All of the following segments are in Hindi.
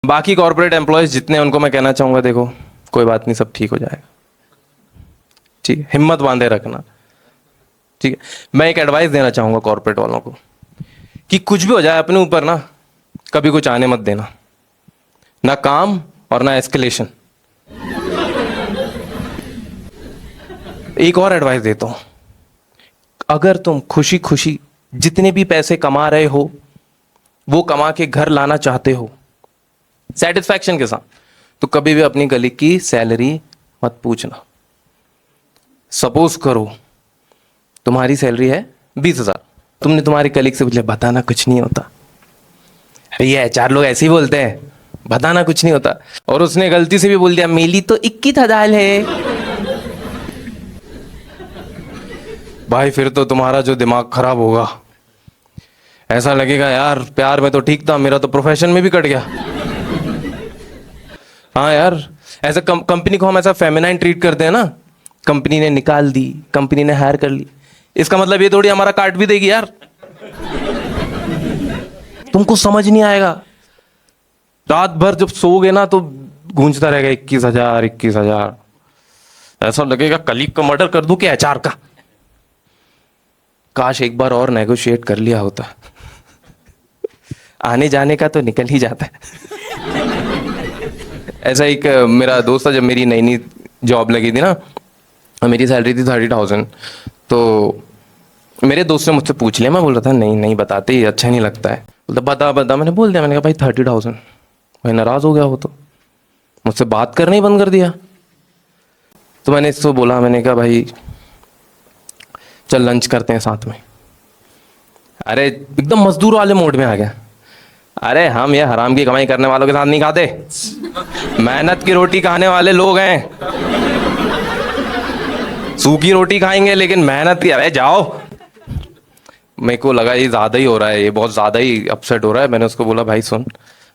बाकी कॉर्पोरेट एम्प्लॉयज जितने, उनको मैं कहना चाहूंगा, देखो कोई बात नहीं, सब ठीक हो जाएगा, ठीक है, हिम्मत बांधे रखना, ठीक है। मैं एक एडवाइस देना चाहूंगा कॉर्पोरेट वालों को कि कुछ भी हो जाए अपने ऊपर ना, कभी कुछ आने मत देना, ना काम और ना एस्केलेशन। एक और एडवाइस देता हूं, अगर तुम खुशी खुशी जितने भी पैसे कमा रहे हो वो कमा के घर लाना चाहते हो सेटिस्फैक्शन के साथ, तो कभी भी अपनी कलीग की सैलरी मत पूछना। सपोज करो तुम्हारी सैलरी है 20,000, तुमने तुम्हारी कलीग से पूछा, बताना कुछ नहीं होता। ये एचआर लोग ऐसे ही बोलते हैं, बताना कुछ नहीं होता, और उसने गलती से भी बोल दिया मेरी तो 21,000 है, भाई फिर तो तुम्हारा जो दिमाग खराब होगा, ऐसा लगेगा यार प्यार में तो ठीक था, मेरा तो प्रोफेशन में भी कट गया। हाँ यार, ऐसा कंपनी को हम ऐसा फेमिनाइन ट्रीट करते हैं ना, कंपनी ने निकाल दी, कंपनी ने हायर कर ली, इसका मतलब ये थोड़ी हमारा काट भी देगी यार। तुमको समझ नहीं आएगा, रात भर जब सोओगे ना तो गूंजता रहेगा 21,000 21,000, ऐसा लगेगा कलीग का मर्डर कर दूं कि एचआर का। काश एक बार और नेगोशिएट कर लिया होता। आने जाने का तो निकल ही जाता है। ऐसा एक मेरा दोस्त था, जब मेरी नई नई जॉब लगी थी ना, मेरी सैलरी थी 30,000, तो मेरे दोस्त ने मुझसे पूछ लिया, मैं बोल रहा था नहीं नहीं बताते, ही अच्छा नहीं लगता है, बोलता बता बता, मैंने बोल दिया, मैंने कहा भाई 30,000, भाई नाराज हो गया हो तो मुझसे बात करना ही बंद कर दिया। तो मैंने इसको बोला, मैंने कहा भाई चल लंच करते हैं साथ में। अरे एकदम मजदूर वाले मोड में आ गया, अरे हम ये हराम की कमाई करने वालों के साथ नहीं खाते, मेहनत की रोटी खाने वाले लोग हैं, सूखी रोटी खाएंगे लेकिन मेहनत की, अरे जाओ। मेरे को लगा ये ज्यादा ही हो रहा है, ये बहुत ज्यादा ही अपसेट हो रहा है। मैंने उसको बोला भाई सुन,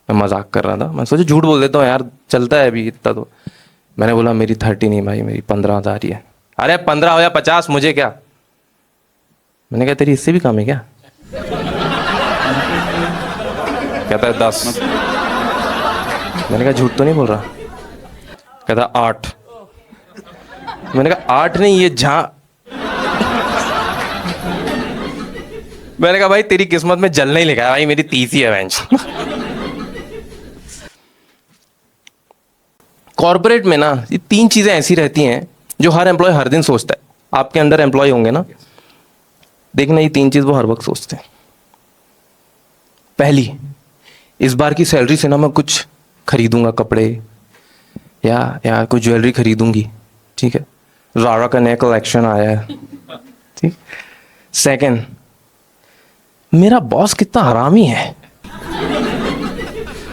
मैं मजाक कर रहा था, मैं सोचा झूठ बोल देता हूँ यार, चलता है अभी इतना तो। मैंने बोला मेरी 30 नहीं भाई, मेरी 15,000 ही है। अरे 15 हो या 50 मुझे क्या। मैंने कहा तेरी इससे भी कम है क्या। कहता है 10। मैंने कहा झूठ तो नहीं बोल रहा। कहता 8। मैंने कहा 8 नहीं, ये मैंने कहा भाई तेरी किस्मत में जल नहीं लिखा है भाई, मेरी 30 ही है बेंच। कॉर्पोरेट में ना ये 3 चीजें ऐसी रहती हैं जो हर एम्प्लॉय हर दिन सोचता है। आपके अंदर एम्प्लॉय होंगे ना, देखना ये 3 चीज वो हर वक्त सोचते हैं। पहली, इस बार की सैलरी से ना मैं कुछ खरीदूंगा, कपड़े या कुछ ज्वेलरी खरीदूंगी, ठीक है, ज़ारा का नया कलेक्शन आया है, ठीक। सेकंड, मेरा बॉस कितना हरामी है।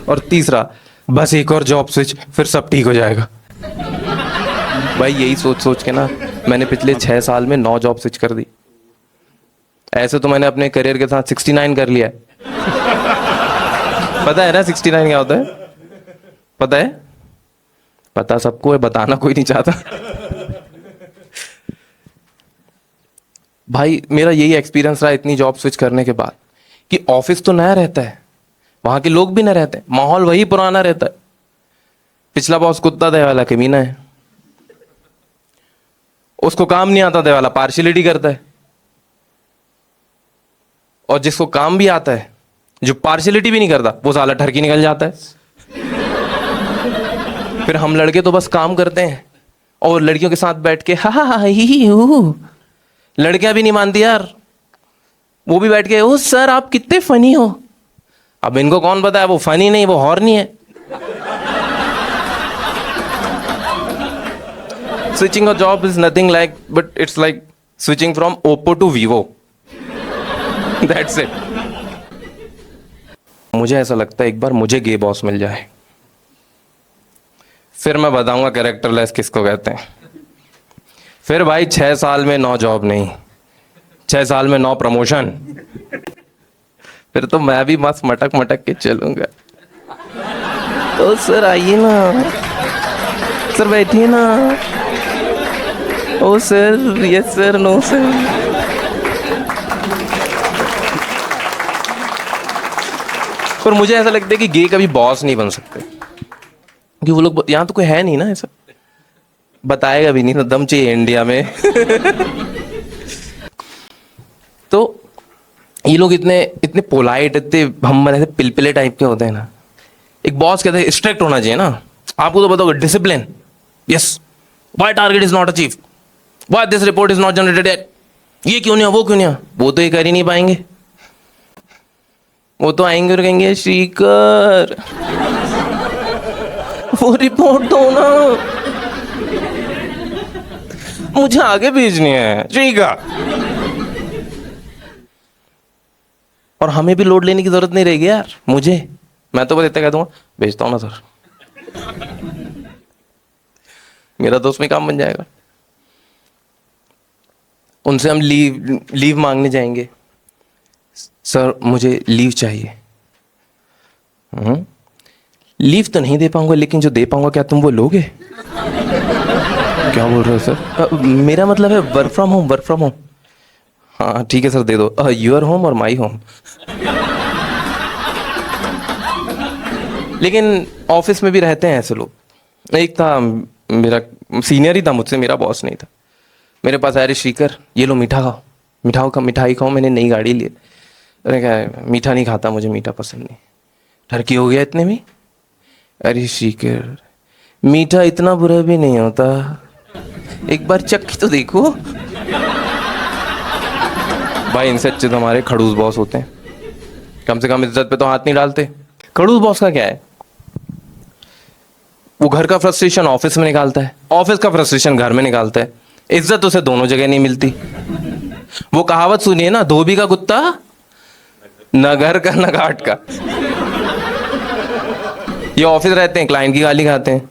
और तीसरा, बस एक और जॉब स्विच, फिर सब ठीक हो जाएगा। भाई यही सोच सोच के ना मैंने पिछले 6 साल में 9 जॉब स्विच कर दी। ऐसे तो मैंने अपने करियर के साथ 69 कर लिया है। पता है ना 69 क्या होता है? पता है? पता सबको है, बताना कोई नहीं चाहता। भाई मेरा यही एक्सपीरियंस रहा इतनी जॉब स्विच करने के बाद, कि ऑफिस तो नया रहता है, वहां के लोग भी नए रहते हैं, माहौल वही पुराना रहता है। पिछला बॉस कुत्ता दे वाला कमीना है, उसको काम नहीं आता, दे वाला पार्शियलिटी करता है। और जिसको काम भी आता है, जो पार्शियलिटी भी नहीं करता, वो साला ठरकी निकल जाता है। फिर हम लड़के तो बस काम करते हैं और लड़कियों के साथ बैठ के हा हा हा ही हूं। लड़कियां भी नहीं मानती यार, वो भी बैठ के ओ सर आप कितने फनी हो। अब इनको कौन बताया वो फनी नहीं, वो हॉर्नी है। Switching a job is nothing like, but it's like switching from Oppo to Vivo. That's it. मुझे ऐसा लगता है एक बार मुझे गे बॉस मिल जाए, फिर मैं बताऊंगा कैरेक्टरलेस किसको कहते हैं। फिर भाई 6 साल में 9 जॉब नहीं, 6 साल में 9 प्रमोशन। फिर तो मैं भी मस्त मटक मटक के चलूंगा। तो सर आइए ना, सर बैठिए ना। Oh sir, yes sir, no sir. पर मुझे ऐसा लगता है कि गे कभी बॉस नहीं बन सकते, क्योंकि वो लोग यहाँ तो कोई है नहीं ना ऐसा, बताएगा भी नहीं ना, दम चाहिए इंडिया में। तो ये लोग इतने इतने पोलाइट, इतने हम ऐसे पिलपिले टाइप के होते हैं ना। एक बॉस कहते हैं स्ट्रिक्ट होना चाहिए ना, आपको तो बताओगे discipline, yes, why target is not achieve, why this report is not generated yet, ये क्यों नहीं हुआ, वो क्यों नहीं हुआ, वो तो ये कर ही नहीं पाएंगे। वो तो आएंगे और कहेंगे श्रीकर वो रिपोर्ट दो ना, मुझे आगे भेजनी है श्रीकर। और हमें भी लोड लेने की जरूरत नहीं रहेगी यार, मैं तो बस इतना कह दूंगा भेजता हूं ना सर, मेरा तो उसमें काम बन जाएगा। उनसे हम लीव मांगने जाएंगे, सर मुझे लीव चाहिए। लीव तो नहीं दे पाऊंगा, लेकिन जो दे पाऊंगा क्या तुम वो लोगे? क्या बोल रहे हो सर? मेरा मतलब है work from home, work from home. हाँ ठीक है सर दे दो, यूर होम और माई होम। लेकिन ऑफिस में भी रहते हैं ऐसे लोग। एक था मेरा सीनियर ही था मुझसे, मेरा बॉस नहीं था, मेरे पास आया, श्रीकर ये लो मीठा खाओ, मिठाई खाओ, मैंने नई गाड़ी ली। अरे क्या मीठा नहीं खाता, मुझे मीठा पसंद नहीं। ठरकी हो गया इतने में? अरे श्रीकर मीठा इतना बुरा भी नहीं होता, एक बार चख के तो देखो। भाई इनसे अच्छे तो हमारे खड़ूस बॉस होते हैं, कम से कम इज्जत पे तो हाथ नहीं डालते। खड़ूस बॉस का क्या है, वो घर का फ्रस्ट्रेशन ऑफिस में निकालता है, ऑफिस का फ्रस्ट्रेशन घर में निकालता है। इज्जत उसे दोनों जगह नहीं मिलती। वो कहावत सुनिए ना, धोबी का कुत्ता न घर का न घाट का। ये ऑफिस रहते हैं, क्लाइंट की गाली खाते हैं,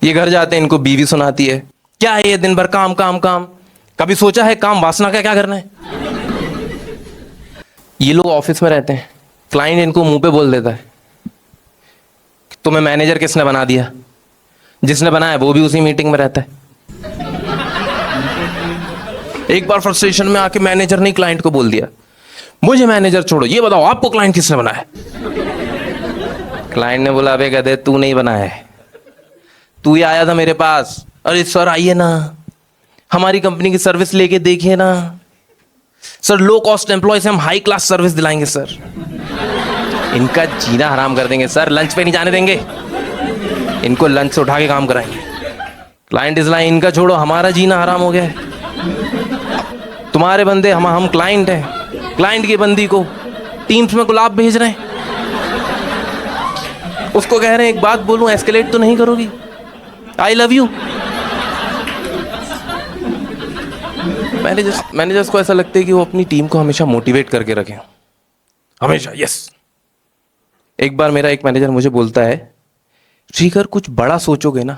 ये घर जाते हैं, इनको बीवी सुनाती है क्या है ये दिन भर काम काम काम, कभी सोचा है काम वासना का क्या करना है? ये लोग ऑफिस में रहते हैं, क्लाइंट इनको मुंह पे बोल देता है तुम्हें मैनेजर किसने बना दिया, जिसने बनाया वो भी उसी मीटिंग में रहता है। एक बार फ्रस्ट्रेशन में आके मैनेजर ने क्लाइंट को बोल दिया मुझे मैनेजर छोड़ो, ये बताओ आपको क्लाइंट किसने बनाया? क्लाइंट ने बोला अबे गधे तू नहीं बनाया है, तू ही आया था मेरे पास। अरे सर आइए ना, हमारी कंपनी की सर्विस लेके देखिए ना सर, लो कॉस्ट एम्प्लॉय से हम हाई क्लास सर्विस दिलाएंगे सर, इनका जीना हराम कर देंगे सर, लंच पे नहीं जाने देंगे, इनको लंच से उठा के काम कराएंगे। क्लाइंट इज लाइन, इनका छोड़ो हमारा जीना हराम हो गया है, तुम्हारे बंदे हम क्लाइंट हैं, क्लाइंट की बंदी को टीम्स में गुलाब भेज रहे हैं, उसको कह रहे हैं एक बात बोलूं एस्केलेट तो नहीं करोगी, आई लव यू। मैनेजर्स को ऐसा लगता है कि वो अपनी टीम को हमेशा मोटिवेट करके रखें, हमेशा यस। एक बार मेरा एक मैनेजर मुझे बोलता है श्रीकर कुछ बड़ा सोचोगे ना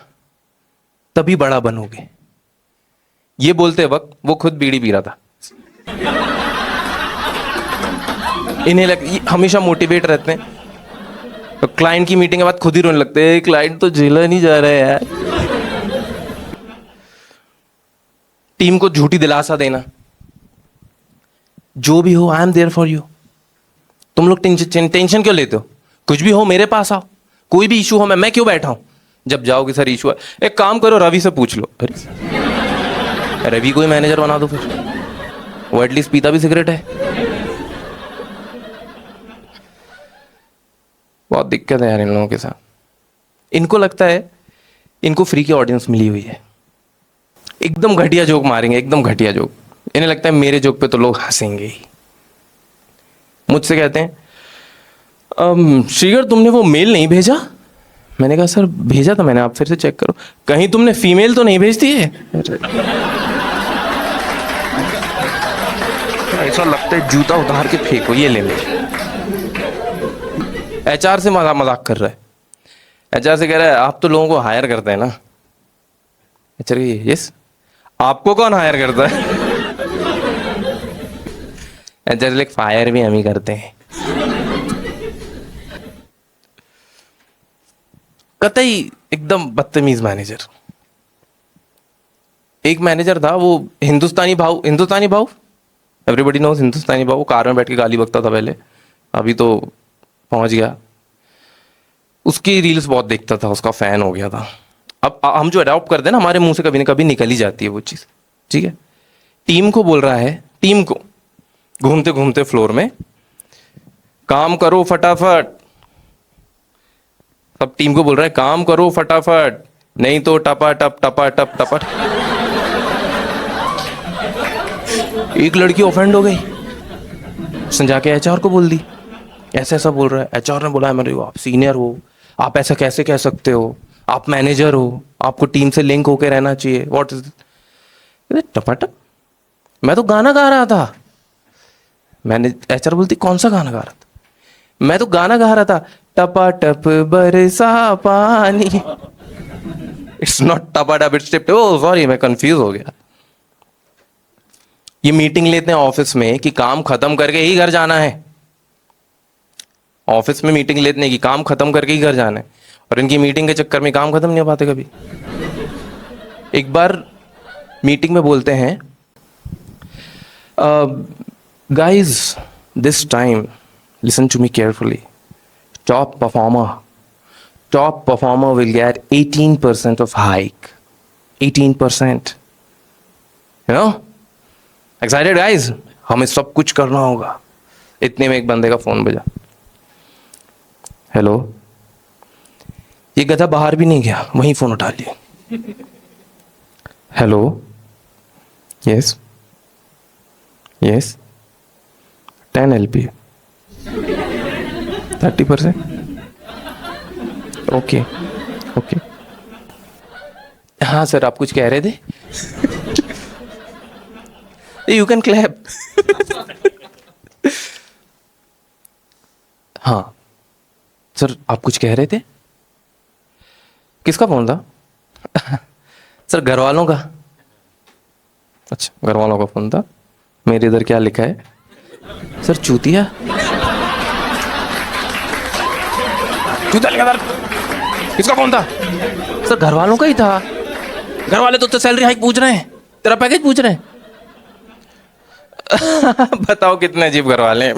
तभी बड़ा बनोगे। ये बोलते वक्त वो खुद बीड़ी पी रहा था। हमेशा मोटिवेट रहते हैं, तो क्लाइंट की मीटिंग के बाद खुद ही रोने लगते हैं, क्लाइंट तो झेला नहीं जा रहा है यार। टीम को झूठी दिलासा देना, जो भी हो I am there for you, तुम लोग टेंशन क्यों लेते हो, कुछ भी हो मेरे पास आओ, कोई भी इशू हो मैं क्यों बैठा हूं, जब जाओगे सर इशू है एक काम करो रवि से पूछ लो। अरे रवि को ही मैनेजर बना दो फिर, वो एटलीस्ट पीता भी सिगरेट है। बहुत दिक्कत है यार इन लोगों के साथ, इनको लगता है इनको फ्री की ऑडियंस मिली हुई है, एकदम घटिया जोक मारेंगे, एकदम घटिया जोक, इन्हें लगता है मेरे जोक पे तो लोग हंसेंगे ही। मुझसे कहते हैं श्रीकर तुमने वो मेल नहीं भेजा? मैंने कहा सर भेजा था मैंने, आप फिर से चेक करो। कहीं तुमने फीमेल तो नहीं भेज दी है? ऐसा लगता है जूता उतार के फेंको, ये ले ले। एचआर से मजाक कर रहा है, एचआर से कह रहा है आप तो लोगों को हायर करते हैं ना। एचआर यस, आपको कौन हायर करता है? एचआर लाइक फायर भी हम ही करते हैं। कतई एकदम बदतमीज मैनेजर। एक मैनेजर था वो हिंदुस्तानी भाव एवरीबडी नोज हिंदुस्तानी भाव, कार में बैठ के गाली बकता था पहले, अभी तो पहुंच गया उसकी रील्स बहुत देखता था, उसका फैन हो गया था। अब हम जो अडॉप्ट करते हैं ना, हमारे मुंह से कभी ना कभी निकल ही जाती है वो चीज़। ठीक है, टीम को बोल रहा है, टीम को घूमते घूमते फ्लोर में, काम करो फटाफट। सब टीम को बोल रहा है काम करो फटाफट, नहीं तो टपा टप टपा टप टपा। एक लड़की ऑफेंड हो गई, उसने जाके एचआर को बोल दी, ऐसा ऐसा बोल रहा है। एचआर ने बोला मेरे, आप सीनियर हो, आप ऐसा कैसे कह सकते हो, आप मैनेजर हो, आपको टीम से लिंक होके रहना चाहिए। व्हाट इज टपाटप, मैं तो गाना गा रहा था। मैंने, एचआर बोलती कौन सा गाना गा रहा था? मैं तो गाना गा रहा था, टपा टप बरसा पानी। इट्स नॉट टपा टप, इट्स टिप। ओह सॉरी, मैं कंफ्यूज हो गया। ये मीटिंग लेते हैं ऑफिस में कि काम खत्म करके ही घर जाना है। ऑफिस में मीटिंग लेते हैं कि काम खत्म करके ही घर जाना है, और इनकी मीटिंग के चक्कर में काम खत्म नहीं हो पाते कभी। एक बार मीटिंग में बोलते हैं, guys this time listen to me carefully, top performer will get 18% of hike. 18%, you know, excited guys, हमें सब कुछ करना होगा। इतने में एक बंदे का फोन बजा। हेलो, ये गधा बाहर भी नहीं गया, वहीं फोन उठा लिया। Hello, yes yes, 10 LP, 30%, okay okay. हाँ सर, आप कुछ कह रहे थे? You can clap. हाँ सर, आप कुछ कह रहे थे? किसका फोन था? सर घर वालों का। अच्छा, घर वालों का फोन था। मेरे इधर क्या लिखा है? सर चूतिया। चूतिया लिखा सर। किसका फोन था? सर घर वालों का ही था। घर वाले तो सैलरी हाइक पूछ रहे हैं, तेरा पैकेज पूछ रहे हैं। बताओ कितने अजीब घर वाले हैं।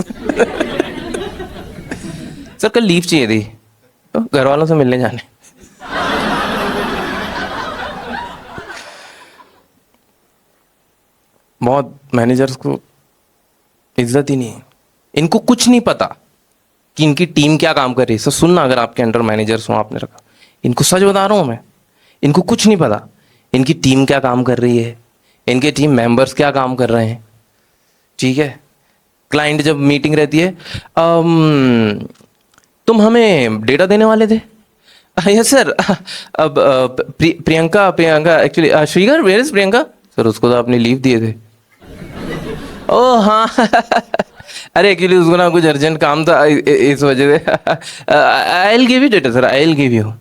सर कल लीव चाहिए थी, तो घर वालों से मिलने जाने। बहुत मैनेजर्स को इज्जत ही नहीं है, इनको कुछ नहीं पता कि इनकी टीम क्या काम कर रही है। सर सुनना, अगर आपके अंडर मैनेजर्स हो, आपने रखा, इनको सच बता रहा हूं मैं, इनको कुछ नहीं पता इनकी टीम क्या काम कर रही है, इनके टीम मेंबर्स क्या काम कर रहे हैं। ठीक है, क्लाइंट जब मीटिंग रहती है, तुम हमें डेटा देने वाले थे। Yes sir. अब Priyanka actually, Shrikar where is Priyanka? Sir उसको तो आपने लीव दिए थे। ओह हाँ। अरे एक्चुअली उसको ना कुछ अर्जेंट काम था, इस वजह से। I will give you data sir, I will give you.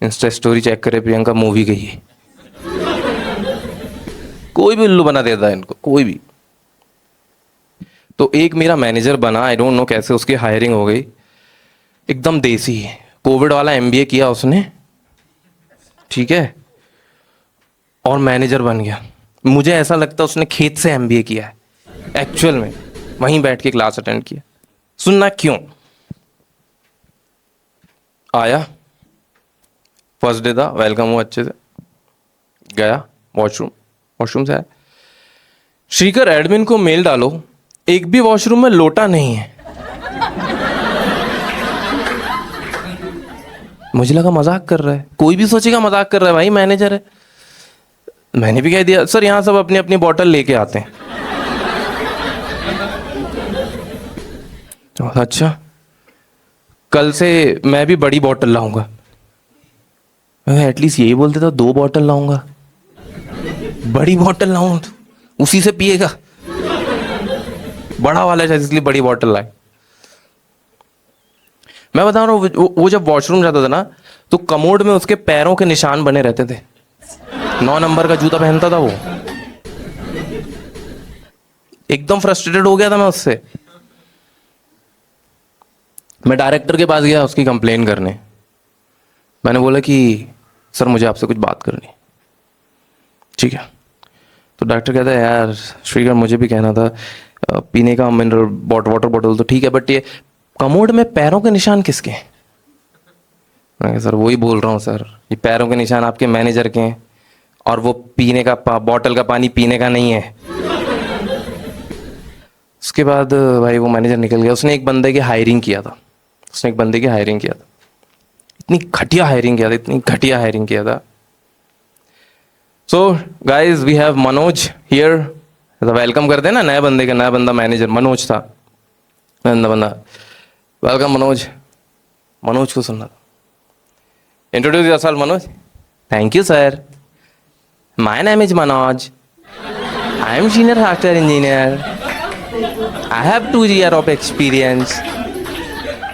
Insta story check करे, प्रियंका मूवी गई है। कोई भी उल्लू बना देता है इनको, कोई भी। तो एक मेरा मैनेजर बना, आई डोंट नो कैसे उसकी हायरिंग हो गई, एकदम देसी, कोविड वाला MBA किया उसने, ठीक है, और मैनेजर बन गया। मुझे ऐसा लगता है उसने खेत से MBA किया है एक्चुअल में, वहीं बैठ के क्लास अटेंड किया। सुनना क्यों? आया, फर्स्ट डे था, वेलकम हुआ अच्छे से, गया वॉशरूम से आया, श्रीकर एडमिन को मेल डालो, एक भी वॉशरूम में लोटा नहीं है। मुझे लगा मजाक कर रहा है, कोई भी सोचेगा मजाक कर रहा है, भाई मैनेजर है। मैंने भी कह दिया, सर यहां सब अपनी अपनी बॉटल लेके आते हैं। तो अच्छा, कल से मैं भी बड़ी बॉटल लाऊंगा। एटलीस्ट यही बोलते था 2 बॉटल लाऊंगा, बड़ी बॉटल लाऊंगा, उसी से पिएगा। बड़ा वाला है इसलिए बड़ी बॉटल लाए। मैं बता रहा हूँ, वो जब वॉशरूम जाता था ना, तो कमोड में उसके पैरों के निशान बने रहते थे। 9 नंबर का जूता पहनता था वो। एकदम फ्रस्ट्रेटेड हो गया था मैं उससे। मैं डायरेक्टर के पास गया उसकी कंप्लेन करने। मैंने बोला कि सर मुझे आपसे कुछ बात करनी है। ठीक है, तो डॉक्टर कहता है यार श्रीकर मुझे भी कहना था, पीने का मिनरल वाटर बॉटल तो ठीक है, बट ये कमोड में पैरों के निशान किसके हैं? मैं कहा, सर वही बोल रहा हूँ सर, ये पैरों के निशान आपके मैनेजर के हैं और वो पीने का बॉटल का पानी पीने का नहीं है। उसके बाद भाई वो मैनेजर निकल गया। उसने एक बंदे की हायरिंग किया था, इतनी घटिया हायरिंग किया था, इतनी घटिया हायरिंग किया था। So guys we have Manoj here, welcome करते हैं ना नए बंदे का। नया बंदा मैनेजर मनोज था, नया बंदा। वेलकम मनोज। मनोज को सुनना था। Introduce yourself Manoj. Thank you sir, my name is Manoj, I am senior software engineer, I have 2 years of experience,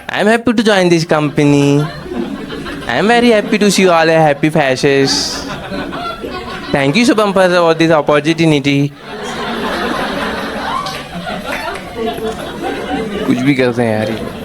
I am happy to join this company, I am very happy to see all your happy faces, thank you Shubham for this opportunity। कुछ भी करते हैं यार ये।